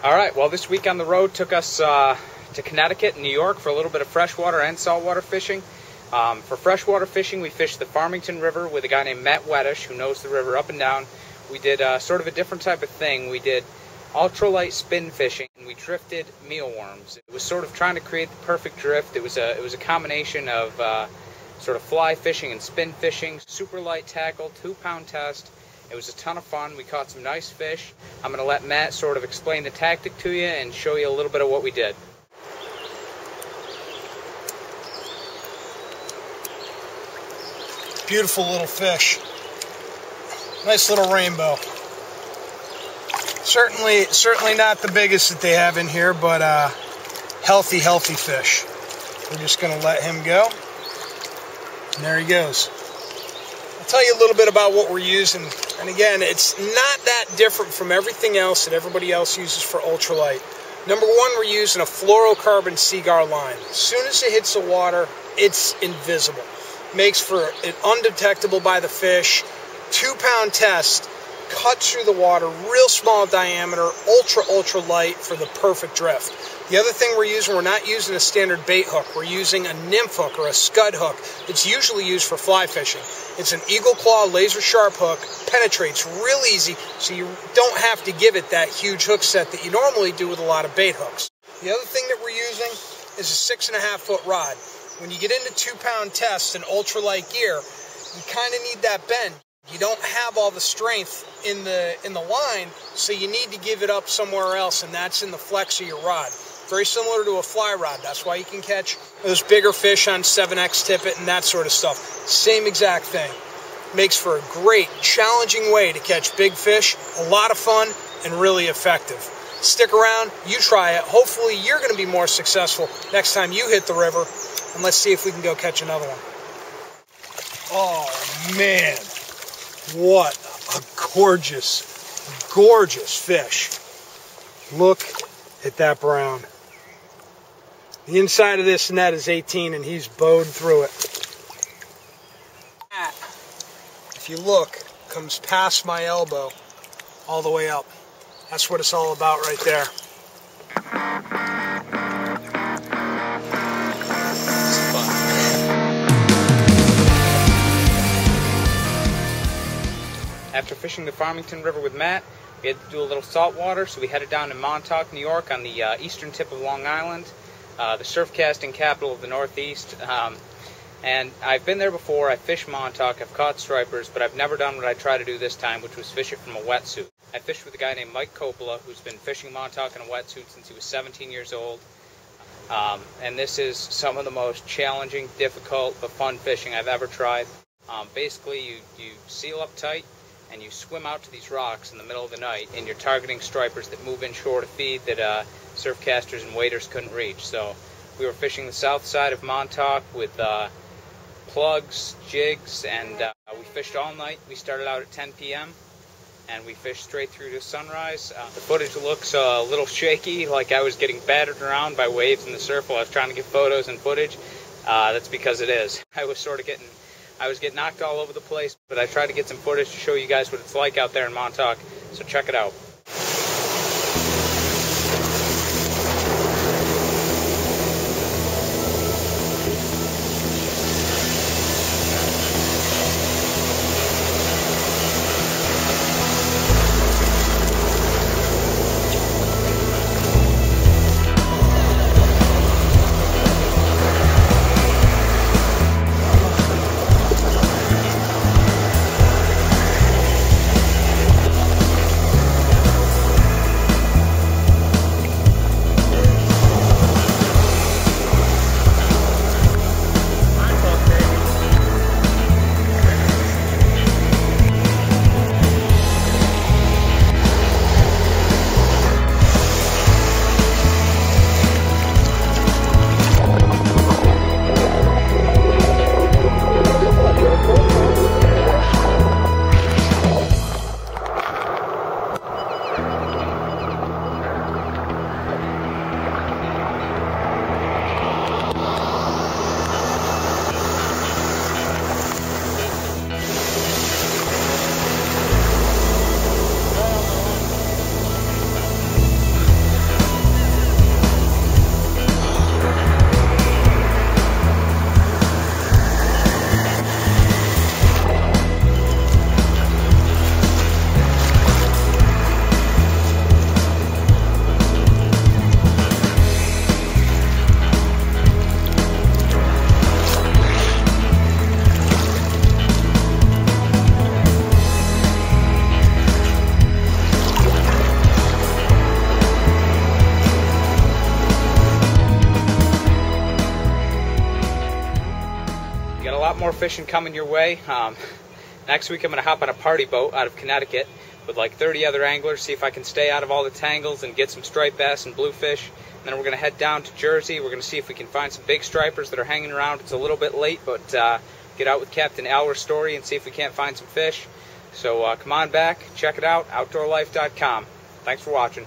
All right, well, this week on the road took us to Connecticut and New York for a little bit of freshwater and saltwater fishing. For freshwater fishing, we fished the Farmington River with a guy named Matt Weddish, who knows the river up and down. We did sort of a different type of thing. We did ultralight spin fishing, and we drifted mealworms. It was sort of trying to create the perfect drift. It was a combination of sort of fly fishing and spin fishing, super light tackle, 2-pound test. It was a ton of fun. We caught some nice fish. I'm going to let Matt sort of explain the tactic to you and show you a little bit of what we did. Beautiful little fish. Nice little rainbow. Certainly not the biggest that they have in here, but healthy fish. We're just going to let him go. And there he goes. I'll tell you a little bit about what we're using. And again, it's not that different from everything else that everybody else uses for ultralight. Number one, we're using a fluorocarbon Seaguar line. As soon as it hits the water, it's invisible. Makes for it undetectable by the fish. 2-pound test, cuts through the water, real small diameter, ultra light for the perfect drift. The other thing we're not using a standard bait hook. We're using a nymph hook or a scud hook. It's usually used for fly fishing. It's an eagle claw laser sharp hook, penetrates real easy, so you don't have to give it that huge hook set that you normally do with a lot of bait hooks. The other thing that we're using is a 6.5-foot rod. When you get into 2-pound tests and ultralight gear, you kind of need that bend. You don't have all the strength in the line, so you need to give it up somewhere else, and that's in the flex of your rod. Very similar to a fly rod. That's why you can catch those bigger fish on 7X tippet and that sort of stuff. Same exact thing. Makes for a great, challenging way to catch big fish, a lot of fun, and really effective. Stick around, you try it. Hopefully you're going to be more successful next time you hit the river, and let's see if we can go catch another one. Oh, man. What a gorgeous fish. Look at that brown. The inside of this net is 18, and he's bowed through it. That, if you look, comes past my elbow all the way up. That's what it's all about right there. After fishing the Farmington River with Matt, we had to do a little saltwater, so we headed down to Montauk, New York, on the eastern tip of Long Island, the surf casting capital of the Northeast. And I've been there before. I fished Montauk, I've caught stripers, but I've never done what I tried to do this time, which was fish it from a wetsuit. I fished with a guy named Mike Coppola, who's been fishing Montauk in a wetsuit since he was 17 years old. And this is some of the most challenging, difficult, but fun fishing I've ever tried. Basically, you seal up tight, and you swim out to these rocks in the middle of the night, and you're targeting stripers that move inshore to feed that surf casters and waders couldn't reach. So we were fishing the south side of Montauk with plugs, jigs, and we fished all night. We started out at 10 p.m. and we fished straight through to sunrise. The footage looks a little shaky, like I was getting battered around by waves in the surf while I was trying to get photos and footage. That's because it is. I was getting knocked all over the place, but I tried to get some footage to show you guys what it's like out there in Montauk, so check it out. more fishing coming your way. Next week I'm going to hop on a party boat out of Connecticut with like 30 other anglers, see if I can stay out of all the tangles and get some striped bass and bluefish. And then we're going to head down to Jersey. We're going to see if we can find some big stripers that are hanging around. It's a little bit late, but get out with Captain Al's story and see if we can't find some fish. So come on back, check it out, outdoorlife.com. Thanks for watching.